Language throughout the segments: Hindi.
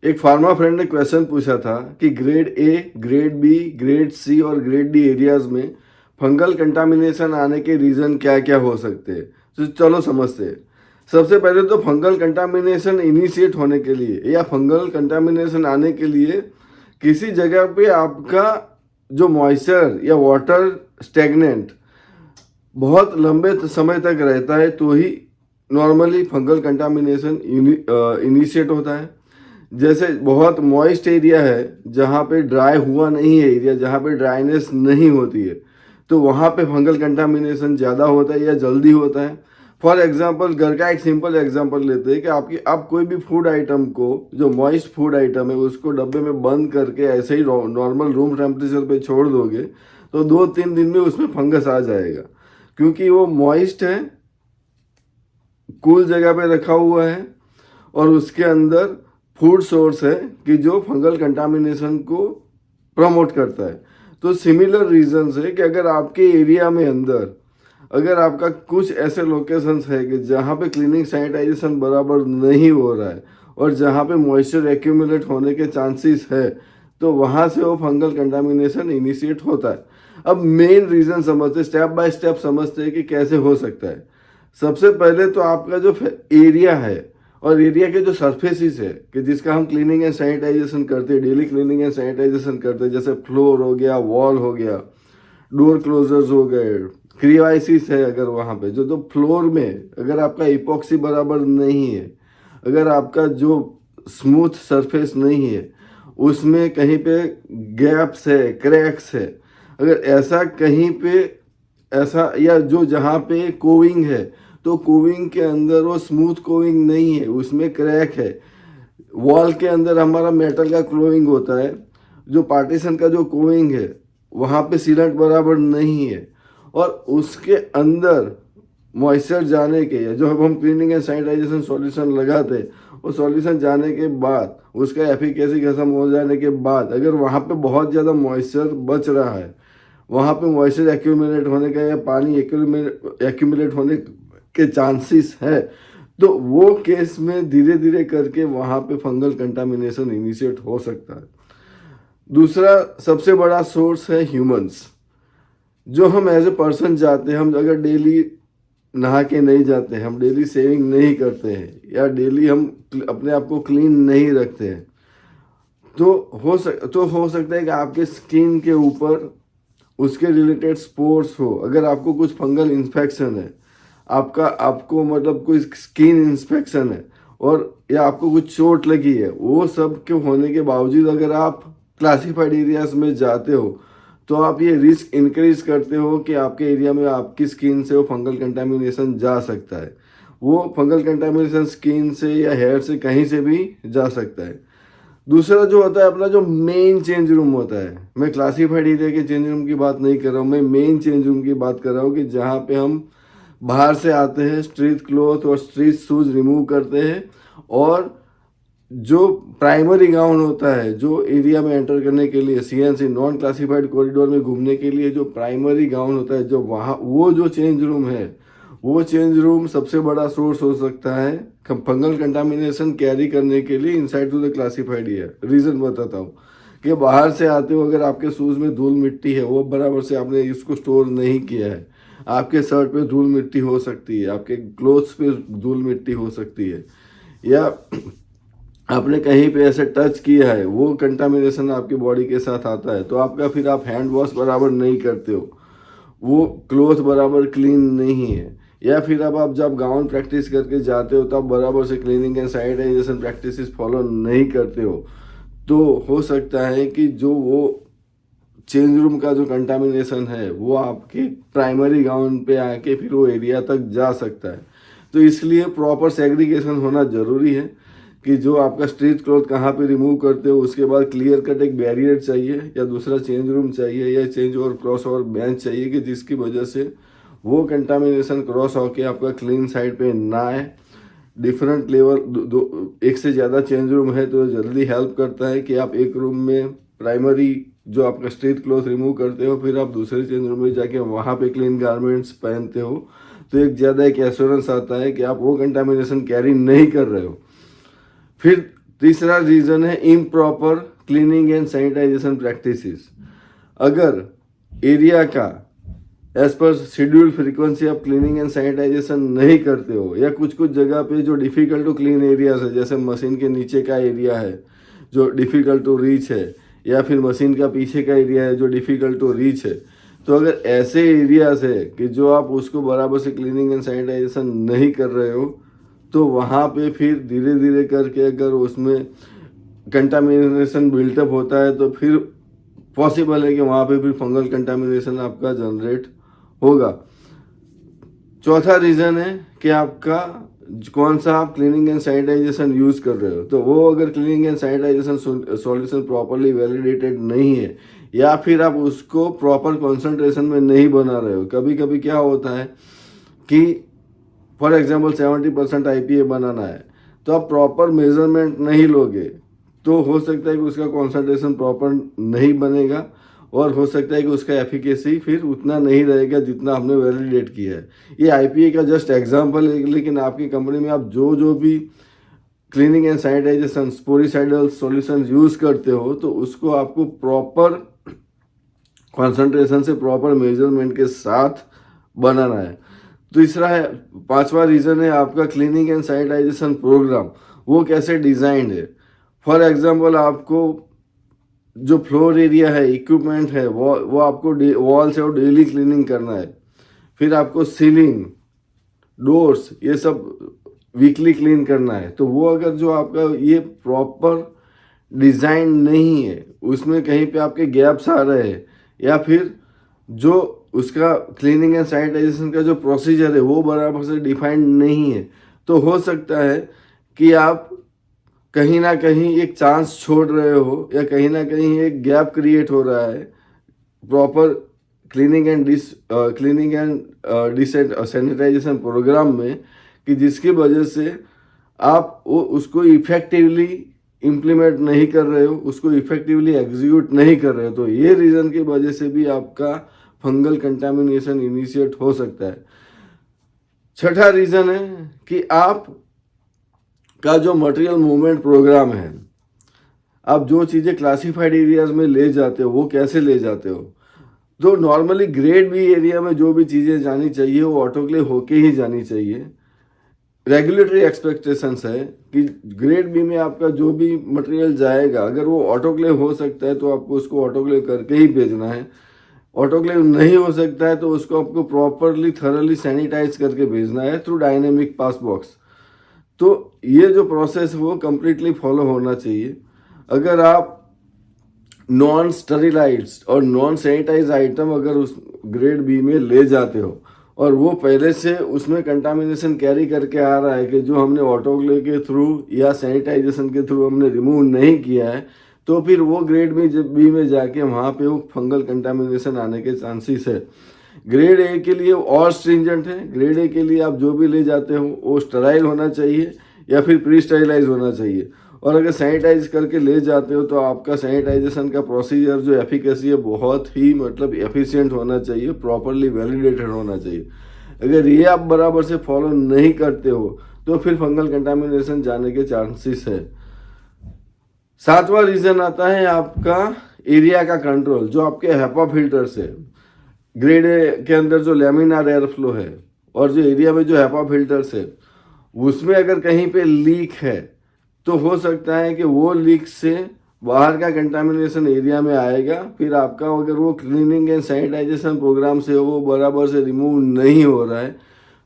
एक फार्मा फ्रेंड ने क्वेश्चन पूछा था कि grade A, grade B, grade C और ग्रेड डी एरियाज में फंगल कंटामिनेशन आने के रीज़न क्या क्या हो सकते हैं। तो चलो समझते हैं। सबसे पहले तो फंगल कंटामिनेशन इनिशिएट होने के लिए या फंगल कंटामिनेशन आने के लिए किसी जगह पे आपका जो मॉइस्चर या वाटर स्टेगनेंट बहुत लंबे समय तक रहता है तो ही नॉर्मली फंगल कंटामिनेशन इनिशिएट होता है। जैसे बहुत मॉइस्ट एरिया है जहाँ पे ड्राई हुआ नहीं है एरिया, जहाँ पे ड्राइनेस नहीं होती है, तो वहाँ पे फंगल कंटामिनेशन ज़्यादा होता है या जल्दी होता है। फॉर एग्जांपल घर का एक सिंपल एग्जांपल लेते हैं कि आप कोई भी फूड आइटम को, जो मॉइस्ट फूड आइटम है, उसको डब्बे में बंद करके ऐसे ही नॉर्मल रूम टेम्परेचर पे छोड़ दोगे तो 2-3 दिन में उसमें फंगस आ जाएगा, क्योंकि वो मॉइस्ट है, कूल जगह पे रखा हुआ है और उसके अंदर फूड सोर्स है कि जो फंगल कंटामिनेशन को प्रमोट करता है। तो सिमिलर रीजंस है कि अगर आपके एरिया में अंदर अगर आपका कुछ ऐसे लोकेशंस है कि जहाँ पे क्लीनिंग सैनिटाइजेशन बराबर नहीं हो रहा है और जहाँ पे मॉइस्चर एक्यूमुलेट होने के चांसेस है, तो वहाँ से वो फंगल कंटामिनेशन इनिशिएट होता है। अब मेन रीज़न समझते, स्टेप बाय स्टेप समझते हैं कि कैसे हो सकता है। सबसे पहले तो आपका जो एरिया है और एरिया के जो सरफेसिस है कि जिसका हम क्लीनिंग एंड सैनिटाइजेशन करते हैं, डेली क्लीनिंग एंड सैनिटाइजेशन करते हैं, जैसे फ्लोर हो गया, वॉल हो गया, डोर क्लोजर्स हो गए, क्रियाइसिस है, अगर वहाँ पे जो जो फ्लोर में अगर आपका इपॉक्सी बराबर नहीं है, अगर आपका जो स्मूथ सरफेस नहीं है, उसमें कहीं पे गैप्स है, क्रैक्स है, अगर ऐसा कहीं पे ऐसा, या जो जहाँ पे कोविंग है तो कोविंग के अंदर वो स्मूथ कोविंग नहीं है, उसमें क्रैक है, वॉल के अंदर हमारा मेटल का क्लोविंग होता है, जो पार्टीशन का जो कोविंग है वहाँ पे सीलेंट बराबर नहीं है, और उसके अंदर मॉइस्चर जाने के, या जो हम क्लीनिंग एंड सैनिटाइजेशन सॉल्यूशन लगाते हैं, वो सॉल्यूशन जाने के बाद उसका एफिकेसी खत्म हो जाने के बाद अगर वहाँ पे बहुत ज़्यादा मॉइस्चर बच रहा है, वहाँ पे मॉइस्चर एक्यूमुलेट होने का या पानी एक्यूमुलेट होने के चांसेस है, तो वो केस में धीरे धीरे करके वहाँ पे फंगल कंटामिनेशन इनिशिएट हो सकता है। दूसरा सबसे बड़ा सोर्स है ह्यूमंस। जो हम एज ए पर्सन जाते हैं, हम अगर डेली नहा के नहीं जाते हैं, हम डेली सेविंग नहीं करते हैं, या डेली हम अपने आप को क्लीन नहीं रखते हैं, तो हो सकता है कि आपके स्किन के ऊपर उसके रिलेटेड स्पोर्स हो। अगर आपको कुछ फंगल इन्फेक्शन है, आपको मतलब कोई स्किन इन्फेक्शन है, और या आपको कुछ चोट लगी है, वो सब के होने के बावजूद अगर आप क्लासिफाइड एरियाज में जाते हो तो आप ये रिस्क इंक्रीज करते हो कि आपके एरिया में आपकी स्किन से वो फंगल कंटामिनेशन जा सकता है। वो फंगल कंटामिनेशन स्किन से या हेयर से कहीं से भी जा सकता है। दूसरा जो होता है अपना जो मेन चेंज रूम होता है, मैं क्लासीफाइड एरिया के चेंज रूम की बात नहीं कर रहा हूँ, मैं मेन चेंज रूम की बात कर रहा हूँ कि जहाँ पे हम बाहर से आते हैं, स्ट्रीट क्लॉथ और स्ट्रीट शूज रिमूव करते हैं, और जो प्राइमरी गाउन होता है, जो एरिया में एंटर करने के लिए सीएनसी नॉन क्लासिफाइड कॉरिडोर में घूमने के लिए जो प्राइमरी गाउन होता है, जो वहाँ वो जो चेंज रूम है, वो चेंज रूम सबसे बड़ा सोर्स हो सकता है फंगल कंटामिनेशन कैरी करने के लिए inside to the classified area. Reason बताता हूँ कि बाहर से आते हो, अगर आपके शूज़ में धूल मिट्टी है, वो बराबर से आपने इसको स्टोर नहीं किया है, आपके शर्ट पे धूल मिट्टी हो सकती है, आपके क्लोथ्स पे धूल मिट्टी हो सकती है, या आपने कहीं पे ऐसे टच किया है, वो कंटामिनेशन आपकी बॉडी के साथ आता है, तो आपका फिर आप हैंड वॉश बराबर नहीं करते हो, वो क्लोथ बराबर क्लीन नहीं है, या फिर अब आप जब गाउन प्रैक्टिस करके जाते हो तब बराबर से cleaning and sanitization practices follow नहीं करते हो, तो हो सकता है कि जो वो चेंज रूम का जो कंटामिनेशन है वो आपके प्राइमरी गाउन पे आके फिर वो एरिया तक जा सकता है। तो इसलिए प्रॉपर सेग्रीगेशन होना ज़रूरी है कि जो आपका स्ट्रीट क्लॉथ कहाँ पे रिमूव करते हो, उसके बाद क्लियर कट एक बैरियर चाहिए, या दूसरा चेंज रूम चाहिए, या change over cross over bench चाहिए कि जिसकी वजह से वो कंटामिनेशन क्रॉस होके आपका क्लीन साइड पे ना आए। डिफरेंट लेवल एक से ज़्यादा चेंज रूम है तो जल्दी हेल्प करता है कि आप एक रूम में प्राइमरी जो आपका स्ट्रीट क्लॉथ रिमूव करते हो, फिर आप दूसरे चेंज रूम में जाके वहाँ पे क्लीन गारमेंट्स पहनते हो, तो एक एश्योरेंस आता है कि आप वो कंटामिनेशन कैरी नहीं कर रहे हो। फिर तीसरा रीज़न है improper cleaning and sanitization practices. अगर एरिया का एज पर शेड्यूल फ्रीक्वेंसी आप क्लीनिंग एंड सैनिटाइजेशन नहीं करते हो, या कुछ कुछ जगह पे जो डिफ़िकल्ट टू क्लीन एरियाज है, जैसे मशीन के नीचे का एरिया है जो डिफ़िकल्ट टू रीच है, या फिर मशीन का पीछे का एरिया है जो डिफ़िकल्ट टू रीच है, तो अगर ऐसे एरियाज है कि जो आप उसको बराबर से क्लीनिंग एंड सैनिटाइजेशन नहीं कर रहे हो, तो वहाँ पे फिर धीरे धीरे करके अगर उसमें कंटामिनेशन बिल्टअप होता है तो फिर पॉसिबल है कि वहाँ पे भी फंगल कंटामिनेशन आपका जनरेट होगा। चौथा रीज़न है कि आपका कौन सा आप क्लीनिंग एंड सैनिटाइजेशन यूज़ कर रहे हो, तो वो अगर cleaning and sanitization solution properly validated नहीं है, या फिर आप उसको प्रॉपर कॉन्सेंट्रेशन में नहीं बना रहे हो। कभी कभी क्या होता है कि फॉर एग्जांपल 70% IPA बनाना है, तो आप प्रॉपर मेजरमेंट नहीं लोगे तो हो सकता है कि उसका कॉन्सेंट्रेशन प्रॉपर नहीं बनेगा, और हो सकता है कि उसका एफिकेसी फिर उतना नहीं रहेगा जितना हमने वैलिडेट किया है। ये IPA का जस्ट एग्जांपल है, लेकिन आपकी कंपनी में आप जो जो भी cleaning and sanitization sporicidal solution use करते हो, तो उसको आपको प्रॉपर कॉन्सेंट्रेशन से प्रॉपर मेजरमेंट के साथ बनाना है। तीसरा है, पांचवा रीज़न है आपका क्लीनिंग एंड सैनिटाइजेशन प्रोग्राम वो कैसे डिज़ाइंड है। फॉर एग्जांपल आपको जो फ्लोर एरिया है, इक्विपमेंट है, वो आपको वॉल से और डेली क्लीनिंग करना है। फिर आपको सीलिंग, डोर्स, ये सब वीकली क्लीन करना है। तो वो अगर जो आपका ये प्रॉपर डिज़ाइन नहीं है, उसमें कहीं पे आपके गैप्स आ रहे हैं, या फिर जो उसका क्लीनिंग एंड सैनिटाइजेशन का जो प्रोसीजर है वो बराबर से डिफाइंड नहीं है, तो हो सकता है कि आप कहीं ना कहीं एक चांस छोड़ रहे हो, या कहीं ना कहीं एक गैप क्रिएट हो रहा है proper cleaning and sanitization program में, कि जिसकी वजह से आप वो उसको इफेक्टिवली इम्प्लीमेंट नहीं कर रहे हो, उसको इफेक्टिवली एग्जीक्यूट नहीं कर रहे हो। तो ये रीज़न की वजह से भी आपका फंगल कंटामिनेशन इनिशिएट हो सकता है। छठा रीज़न है कि आप का जो मटेरियल मूवमेंट प्रोग्राम है, आप जो चीज़ें क्लासिफाइड एरियाज में ले जाते हो वो कैसे ले जाते हो। तो नॉर्मली ग्रेड बी एरिया में जो भी चीज़ें जानी चाहिए वो ऑटोक्लेव होके ही जानी चाहिए। रेगुलेटरी एक्सपेक्टेशंस है कि ग्रेड बी में आपका जो भी मटेरियल जाएगा, अगर वो ऑटोक्लेव हो सकता है तो आपको उसको ऑटोक्लेव करके ही भेजना है। ऑटोक्लेव नहीं हो सकता है तो उसको आपको प्रॉपरली थरली सैनिटाइज करके भेजना है थ्रू डायनेमिक पास बॉक्स। तो ये जो प्रोसेस है वो कम्प्लीटली फॉलो होना चाहिए। अगर आप नॉन स्टरीलाइज्ड और नॉन सैनिटाइज आइटम अगर उस ग्रेड बी में ले जाते हो, और वो पहले से उसमें कंटामिनेशन कैरी करके आ रहा है कि जो हमने ऑटोक्लेव के थ्रू या सैनिटाइजेशन के थ्रू हमने रिमूव नहीं किया है, तो फिर वो ग्रेड बी में जाके वहाँ पे वो फंगल कंटामिनेशन आने के चांसेस है। ग्रेड ए के लिए और स्ट्रिंजेंट है। ग्रेड ए के लिए आप जो भी ले जाते हो वो स्टराइल होना चाहिए या फिर प्री स्टराइलाइज होना चाहिए, और अगर सैनिटाइज करके ले जाते हो तो आपका सैनिटाइजेशन का प्रोसीजर जो एफिकेसी है बहुत ही मतलब एफिशिएंट होना चाहिए, प्रॉपरली वैलिडेटेड होना चाहिए। अगर ये आप बराबर से फॉलो नहीं करते हो तो फिर फंगल कंटामिनेशन जाने के चांसेस है। सातवां रीज़न आता है आपका एरिया का कंट्रोल, जो आपके हेपा फिल्टर्स है। ग्रेड ए के अंदर जो लैमिनार एयर फ्लो है और जो एरिया में जो हेपा फिल्टर्स है उसमें अगर कहीं पे लीक है, तो हो सकता है कि वो लीक से बाहर का कंटामिनेशन एरिया में आएगा। फिर आपका अगर वो क्लीनिंग एंड सैनिटाइजेशन प्रोग्राम से वो बराबर से रिमूव नहीं हो रहा है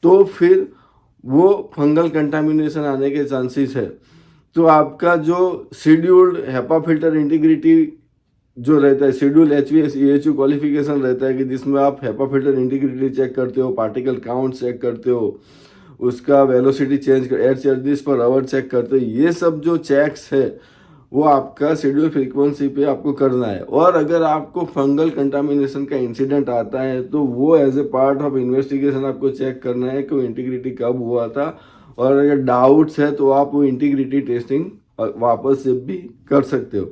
तो फिर वो फंगल कंटामिनेशन आने के चांसेस है। तो आपका जो शेड्यूल्ड हेपा फिल्टर इंटीग्रिटी जो रहता है, शेड्यूल HVAC EHU क्वालिफिकेशन रहता है कि जिसमें आप हेपा फिल्टर इंटीग्रिटी चेक करते हो, पार्टिकल काउंट चेक करते हो, उसका वेलोसिटी चेंज कर air changes per hour check करते हो। ये सब जो चेक्स है वो आपका शेड्यूल फ्रीक्वेंसी पे आपको करना है। और अगर आपको फंगल कंटामिनेशन का इंसिडेंट आता है तो वो as a part of investigation आपको चेक करना है कि वो इंटीग्रिटी कब हुआ था, और अगर डाउट्स है तो आप वो इंटीग्रिटी टेस्टिंग वापस से भी कर सकते हो।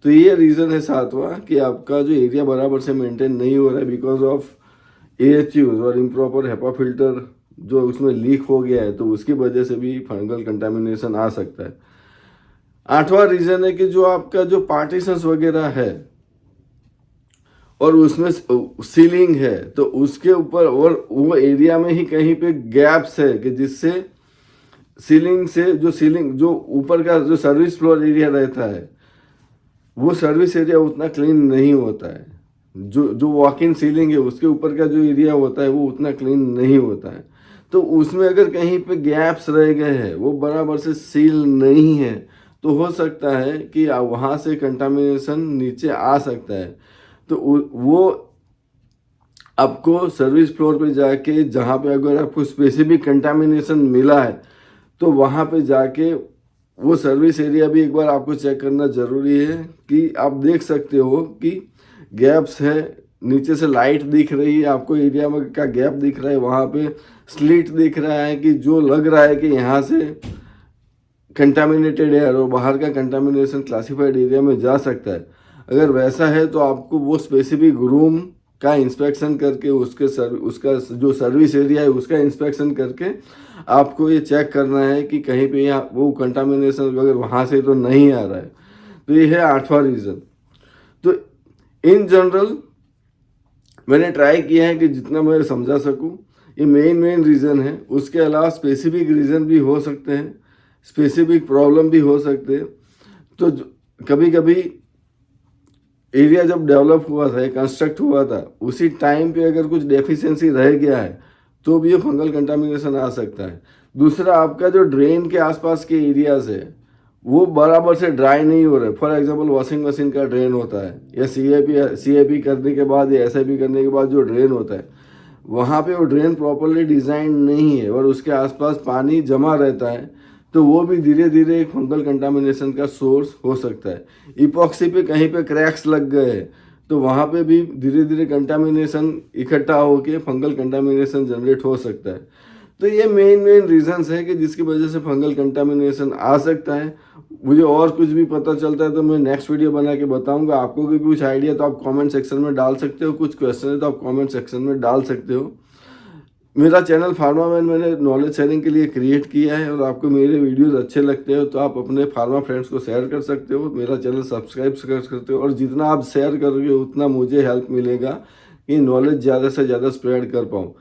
तो ये रीज़न है सातवां कि आपका जो एरिया बराबर से मेंटेन नहीं हो रहा है बिकॉज ऑफ AHUs और इम्प्रॉपर हेपा फिल्टर जो उसमें लीक हो गया है, तो उसकी वजह से भी फंगल कंटामिनेशन आ सकता है। 8वां रीजन है कि जो आपका जो पार्टीशंस वगैरह है और उसमें सीलिंग है, तो उसके ऊपर और वो एरिया में ही कहीं पे गैप्स है कि जिससे सीलिंग जो ऊपर का जो सर्विस फ्लोर एरिया रहता है वो सर्विस एरिया उतना क्लीन नहीं होता है। जो वॉक इन सीलिंग है उसके ऊपर का जो एरिया होता है वो उतना क्लीन नहीं होता है। तो उसमें अगर कहीं पे गैप्स रह गए हैं, वो बराबर से सील नहीं है, तो हो सकता है कि वहाँ से कंटामिनेशन नीचे आ सकता है। तो वो आपको सर्विस फ्लोर पे जाके, जहाँ पे अगर आपको स्पेसिफिक कंटामिनेशन मिला है, तो वहाँ पे जाके वो सर्विस एरिया भी एक बार आपको चेक करना ज़रूरी है कि आप देख सकते हो कि गैप्स है, नीचे से लाइट दिख रही है, आपको एरिया में का गैप दिख रहा है, वहाँ पे स्लिट दिख रहा है कि जो लग रहा है कि यहाँ से कंटामिनेटेड एयर और बाहर का कंटामिनेशन क्लासिफाइड एरिया में जा सकता है। अगर वैसा है तो आपको वो स्पेसिफिक रूम का इंस्पेक्शन करके उसका जो सर्विस एरिया है उसका इंस्पेक्शन करके आपको ये चेक करना है कि कहीं पे यहाँ वो कंटामिनेशन अगर वहाँ से तो नहीं आ रहा है। तो ये है 8वां रीज़न। तो इन जनरल मैंने ट्राई किया है कि जितना मैं समझा सकूँ, ये मेन रीज़न है। उसके अलावा स्पेसिफिक रीज़न भी हो सकते हैं, स्पेसिफिक प्रॉब्लम भी हो सकते हैं। तो कभी कभी एरिया जब डेवलप हुआ था, कंस्ट्रक्ट हुआ था, उसी टाइम पे अगर कुछ डेफिशिएंसी रह गया है तो भी ये फंगल कंटामिनेशन आ सकता है। दूसरा, आपका जो ड्रेन के आसपास के एरियाज है वो बराबर से ड्राई नहीं हो रहे। फॉर एग्जांपल वॉशिंग मशीन का ड्रेन होता है, या सीएपी करने के बाद या एसआईपी करने के बाद जो ड्रेन होता है, वहाँ पे वो ड्रेन प्रॉपरली डिज़ाइन नहीं है और उसके आसपास पानी जमा रहता है, तो वो भी धीरे धीरे एक फंगल कंटामिनेशन का सोर्स हो सकता है। इपॉक्सी पे कहीं पे क्रैक्स लग गए तो वहाँ पे भी धीरे धीरे कंटामिनेशन इकट्ठा होके फंगल कंटामिनेशन जनरेट हो सकता है। तो ये मेन रीजंस है कि जिसकी वजह से फंगल कंटामिनेशन आ सकता है। मुझे और कुछ भी पता चलता है तो मैं नेक्स्ट वीडियो बना के बताऊंगा। आपको भी कुछ आइडिया तो आप कमेंट सेक्शन में डाल सकते हो, कुछ क्वेश्चन है तो आप कमेंट सेक्शन में डाल सकते हो। मेरा चैनल फार्मामैन मैंने नॉलेज शेयरिंग के लिए क्रिएट किया है, और आपको मेरे वीडियोस अच्छे लगते हो तो आप अपने फार्मा फ्रेंड्स को शेयर कर सकते हो, मेरा चैनल सब्सक्राइब कर सकते हो, और जितना आप शेयर करोगे उतना मुझे हेल्प मिलेगा कि नॉलेज ज़्यादा से ज़्यादा स्प्रेड कर पाऊँ।